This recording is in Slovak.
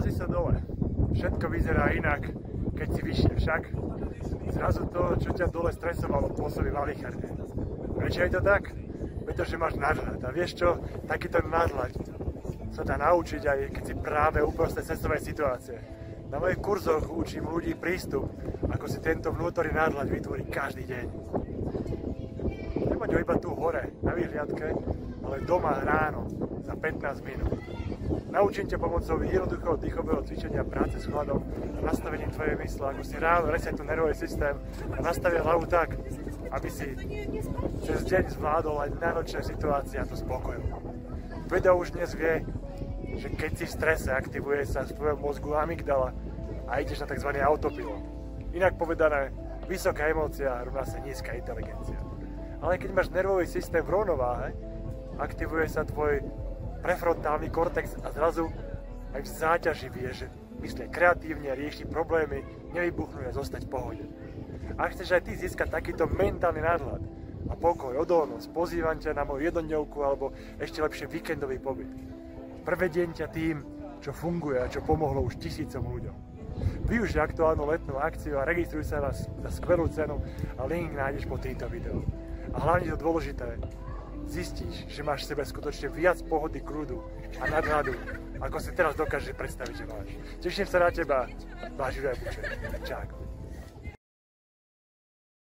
Pozri sa dole. Všetko vyzerá inak, keď si vyššie. Však zrazu to, čo ťa dole stresovalo, pôsobí malicherne. Prečo je to tak? Pretože máš nadhľad. A vieš čo? Takýto nadhľad sa dá naučiť aj keď si práve uprostred cestovej situácie. Na mojich kurzoch učím ľudí prístup, ako si tento vnútorný nadhľad vytvoriť každý deň. Nemať ho iba tu hore, na vyhliadke, ale doma ráno, za 15 minút. Naučím ťa pomocou jednoduchého dýchového cvičenia práce s hľadom a nastavením tvojej mysle, ako si ráno resetnú nervový systém a nastavil hlavu tak, aby si cez deň zvládol aj náročné situácie a to spokojom. Veda už dnes vie, že keď si v strese, aktivuje sa v tvojom mozgu amygdala a ideš na tzv. Autopilot. Inak povedané, vysoká emócia rovná sa nízka inteligencia. Ale keď máš nervový systém v rovnováhe, aktivuje sa tvoj prefrontálny kortex a zrazu aj v záťaži vieš myslieť kreatívne, riešiť problémy, nevybuchnúť a zostať v pohode. Ak chceš aj ty získať takýto mentálny nadhľad a pokoj, odolnosť, pozývam ťa na moju jednodňovku alebo ešte lepšie víkendový pobyt. Prevediem ťa tým, čo funguje a čo pomohlo už tisícom ľuďom. Využij aktuálnu letnú akciu a registruj sa na skvelú cenu a link nájdeš pod týmto videom. A hlavne to dôležité, zistíš, že máš v sebe skutočne viac pohody, kľudu a nadhľadu, ako si teraz dokážeš predstaviť, že máš. Teším sa na teba, váš Juraj Buček. Čau.